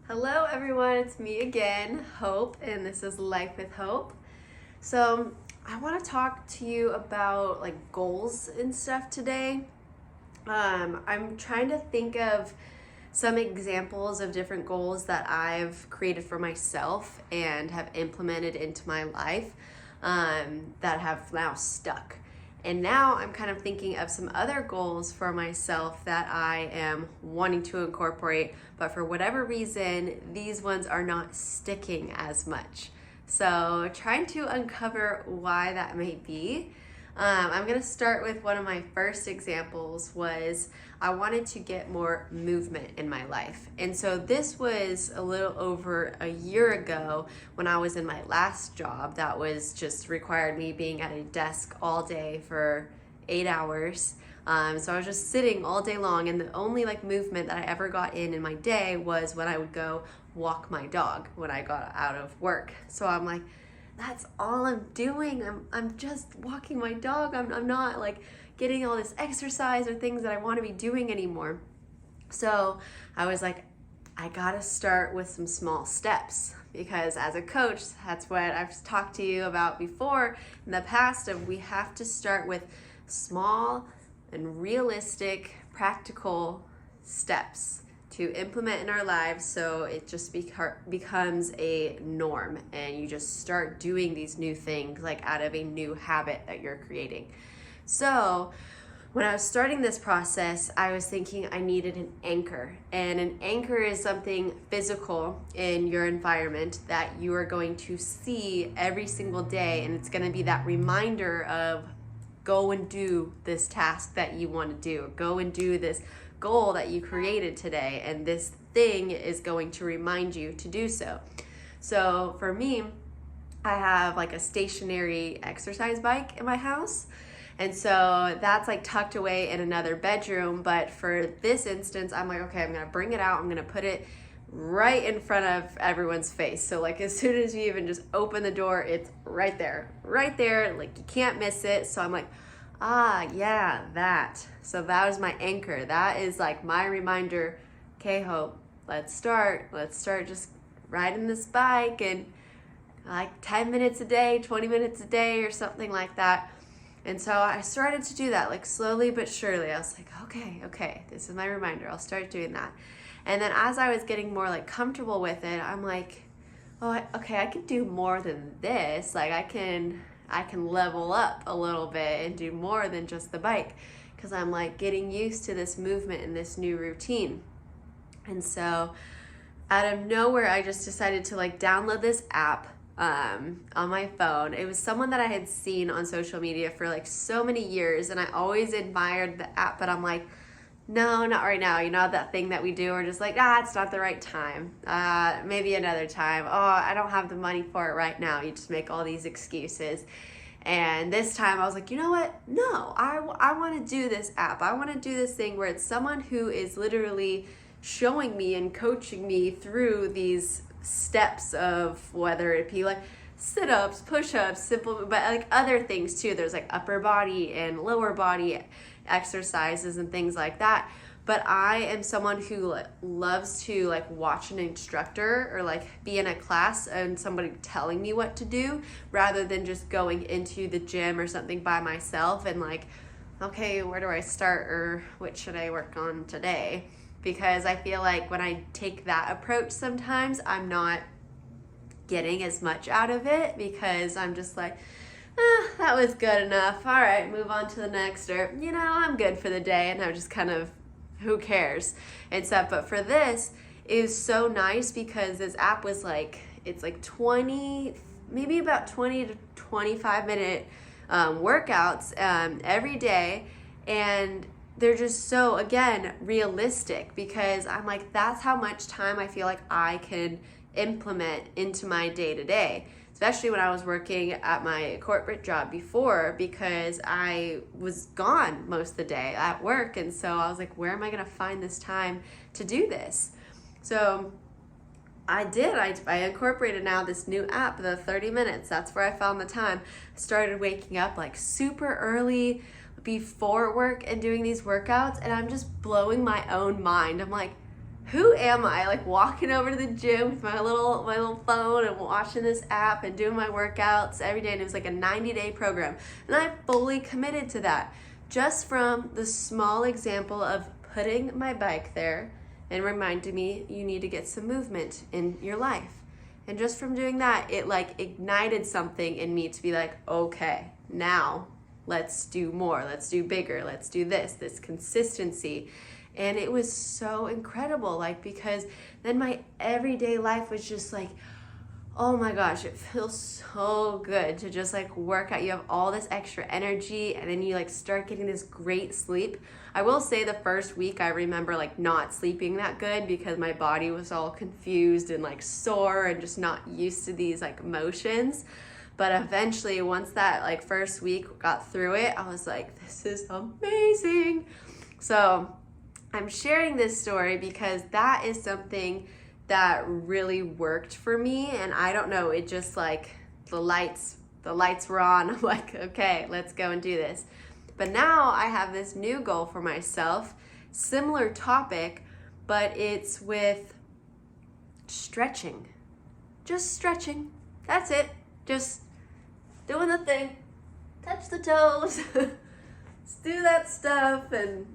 Hello everyone, it's me again, Hope, and this is Life with Hope. So I want to talk to you about like goals and stuff today. I'm trying to think of some examples of different goals that I've created for myself and have implemented into my life that have now stuck. And now I'm kind of thinking of some other goals for myself that I am wanting to incorporate, but for whatever reason, these ones are not sticking as much. So trying to uncover why that may be. I'm gonna start with one of my first examples was I wanted to get more movement in my life. And so this was a little over a year ago when I was in my last job that was just required me being at a desk all day for 8 hours. So I was just sitting all day long, and the only like movement that I ever got in my day was when I would go walk my dog when I got out of work. So I'm like, that's all I'm doing. I'm just walking my dog. I'm not like getting all this exercise or things that I want to be doing anymore. So I was like, I gotta start with some small steps, because as a coach, that's what I've talked to you about before in the past of we have to start with small and realistic, practical steps to implement in our lives, so it just becomes a norm and you just start doing these new things like out of a new habit that you're creating. So when I was starting this process, I was thinking I needed an anchor, and an anchor is something physical in your environment that you are going to see every single day, and it's going to be that reminder of go and do this task that you want to do, go and do this goal that you created today, and this thing is going to remind you to do so. So for me, I have like a stationary exercise bike in my house, and so that's like tucked away in another bedroom. But for this instance, I'm like, okay, I'm gonna bring it out, I'm gonna put it right in front of everyone's face. So like as soon as you even just open the door, it's right there, like you can't miss it. So I'm like, yeah, that. So that was my anchor. That is like my reminder. Okay, Hope, let's start just riding this bike, and like 10 minutes a day, 20 minutes a day or something like that. And so I started to do that like slowly but surely. I was like, okay, this is my reminder. I'll start doing that. And then as I was getting more like comfortable with it, I'm like, oh, okay, I can do more than this. Like I can level up a little bit and do more than just the bike, because I'm like getting used to this movement and this new routine. And so out of nowhere, I just decided to like download this app on my phone. It was someone that I had seen on social media for like so many years, and I always admired the app, but I'm like, no, not right now. You know, that thing that we do, we're just like, it's not the right time. Maybe another time. Oh, I don't have the money for it right now. You just make all these excuses. And this time I was like, you know what? No, I want to do this app. I want to do this thing where it's someone who is literally showing me and coaching me through these steps of whether it be like sit-ups, push-ups, simple, but like other things too. There's like upper body and lower body exercises and things like that. But I am someone who loves to like watch an instructor or like be in a class and somebody telling me what to do, rather than just going into the gym or something by myself and like, okay, where do I start, or what should I work on today? Because I feel like when I take that approach, sometimes I'm not getting as much out of it, because I'm just like, that was good enough. All right, move on to the next, or, I'm good for the day. And I'm just kind of, who cares and stuff. But for this, it was so nice because this app was like, it's like 20, maybe about 20 to 25 minute workouts every day. And they're just so, again, realistic, because I'm like, that's how much time I feel like I can implement into my day-to-day, especially when I was working at my corporate job before, because I was gone most of the day at work. And so I was like, where am I going to find this time to do this? So I did. I incorporated now this new app, the 30 minutes. That's where I found the time. I started waking up like super early before work and doing these workouts, and I'm just blowing my own mind. I'm like, who am I? Like walking over to the gym with my little phone and watching this app and doing my workouts every day. And it was like a 90-day program. And I fully committed to that just from the small example of putting my bike there and reminding me you need to get some movement in your life. And just from doing that, it like ignited something in me to be like, okay, now let's do more, let's do bigger, let's do this consistency. And it was so incredible, like, because then my everyday life was just like, oh my gosh, it feels so good to just like work out. You have all this extra energy and then you like start getting this great sleep. I will say the first week I remember like not sleeping that good because my body was all confused and like sore and just not used to these like motions. But eventually, once that like first week got through it, I was like, this is amazing. So I'm sharing this story because that is something that really worked for me. And I don't know, it just like the lights were on. I'm like, okay, let's go and do this. But now I have this new goal for myself, similar topic, but it's with stretching. Just stretching. That's it. Just doing the thing. Touch the toes. Let's do that stuff and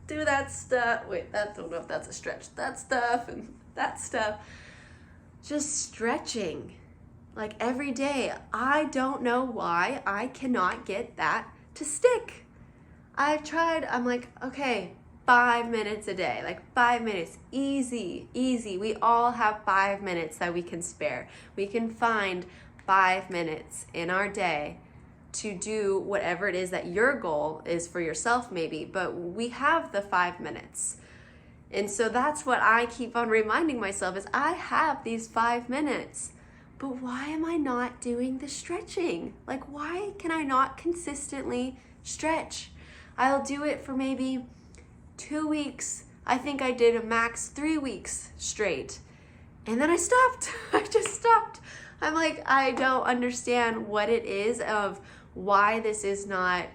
do that stuff. Wait, I don't know if that's a stretch. That stuff and that stuff. Just stretching. Like every day. I don't know why I cannot get that to stick. I've tried. I'm like, okay, 5 minutes a day. Like 5 minutes. Easy. We all have 5 minutes that we can spare. We can find 5 minutes in our day to do whatever it is that your goal is for yourself maybe, but we have the 5 minutes. And so that's what I keep on reminding myself is I have these 5 minutes, but why am I not doing the stretching? Like, why can I not consistently stretch? I'll do it for maybe 2 weeks. I think I did a max 3 weeks straight. And then I stopped. I just stopped. I'm like, I don't understand what it is of why this is not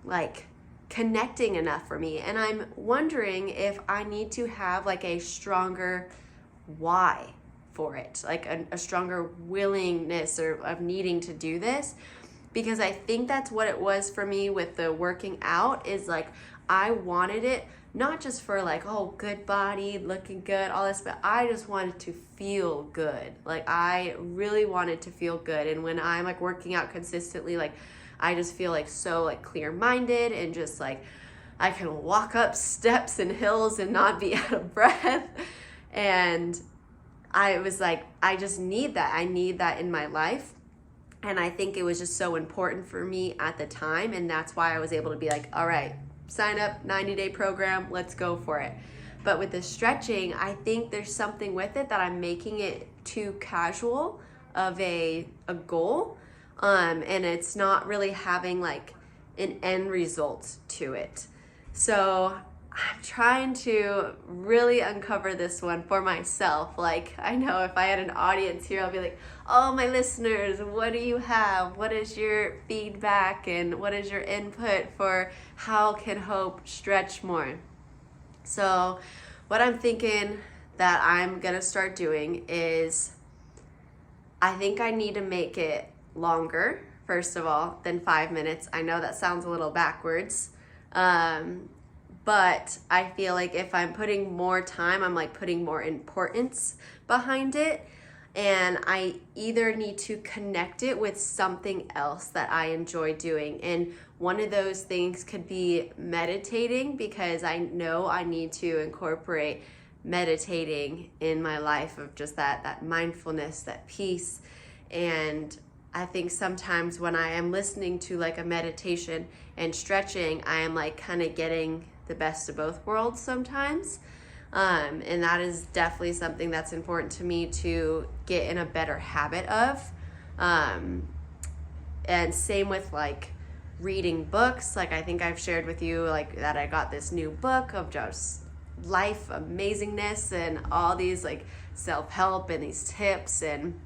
like connecting enough for me. And I'm wondering if I need to have like a stronger why for it, like a stronger willingness or of needing to do this. Because I think that's what it was for me with the working out is like, I wanted it not just for like, oh, good body, looking good, all this, but I just wanted to feel good. Like I really wanted to feel good. And when I'm like working out consistently, like I just feel like so like clear-minded and just like I can walk up steps and hills and not be out of breath. And I was like, I just need that. I need that in my life. And I think it was just so important for me at the time. And that's why I was able to be like, all right, sign up, 90-day program, let's go for it. But with the stretching, I think there's something with it that I'm making it too casual of a goal. And it's not really having like an end result to it. So I'm trying to really uncover this one for myself. Like, I know if I had an audience here, I'll be like, oh, my listeners, what do you have? What is your feedback and what is your input for how can Hope stretch more? So what I'm thinking that I'm going to start doing is I think I need to make it longer, first of all, than 5 minutes. I know that sounds a little backwards. But I feel like if I'm putting more time, I'm like putting more importance behind it. And I either need to connect it with something else that I enjoy doing. And one of those things could be meditating, because I know I need to incorporate meditating in my life of just that mindfulness, that peace. And I think sometimes when I am listening to like a meditation and stretching, I am like kind of getting the best of both worlds sometimes. And that is definitely something that's important to me to get in a better habit of. And same with like reading books. Like I think I've shared with you like that I got this new book of just life amazingness and all these like self-help and these tips and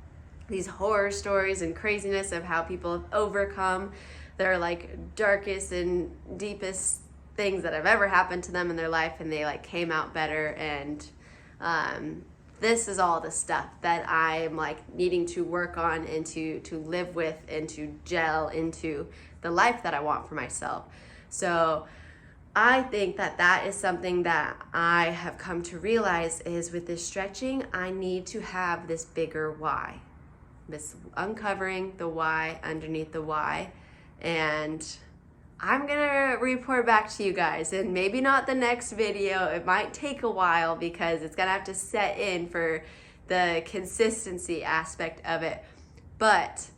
these horror stories and craziness of how people have overcome their like darkest and deepest things that have ever happened to them in their life, and they like came out better. And This is all the stuff that I'm like needing to work on and to live with and to gel into the life that I want for myself. So I think that that is something that I have come to realize is with this stretching, I need to have this bigger why, this uncovering the why underneath the why. And I'm gonna report back to you guys, and maybe not the next video. It might take a while because it's gonna have to set in for the consistency aspect of it. But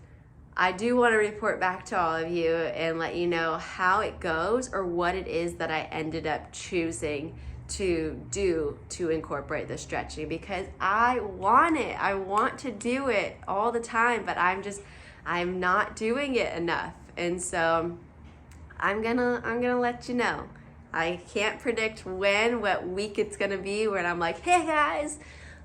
I do want to report back to all of you and let you know how it goes or what it is that I ended up choosing to do to incorporate the stretching, because I want it. I want to do it all the time, but I'm not doing it enough. And so I'm gonna let you know. I can't predict what week it's gonna be when I'm like, hey guys,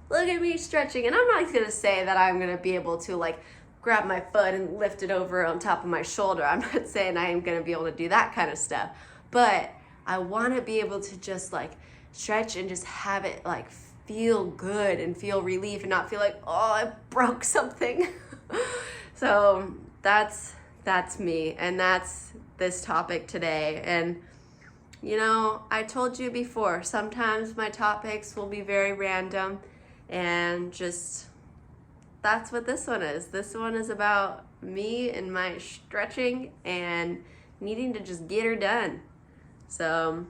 look at me stretching. And I'm not gonna say that I'm gonna be able to like grab my foot and lift it over on top of my shoulder. I'm not saying I am gonna be able to do that kind of stuff, but I wanna be able to just like stretch and just have it like feel good and feel relief and not feel like, oh, I broke something. So that's me, and that's this topic today. And you know, I told you before, sometimes my topics will be very random, and just that's what this one is. This one is about me and my stretching and needing to just get her done. So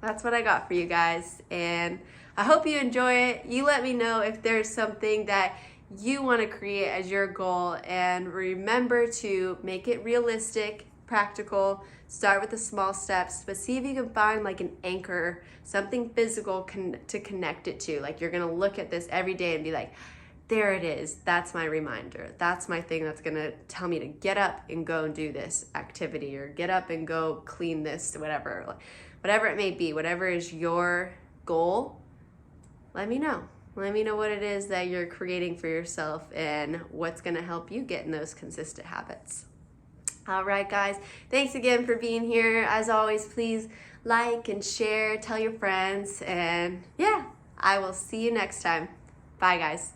that's what I got for you guys, and I hope you enjoy it. You let me know if there's something that you want to create as your goal, and remember to make it realistic, practical. Start with the small steps, but see if you can find like an anchor, something physical to connect it to. Like you're gonna look at this every day and be like, there it is. That's my reminder. That's my thing that's gonna tell me to get up and go and do this activity, or get up and go clean this, whatever it may be. Whatever is your goal, let me know. Let me know what it is that you're creating for yourself and what's gonna help you get in those consistent habits. All right, guys, thanks again for being here. As always, please like and share, tell your friends, and yeah, I will see you next time. Bye, guys.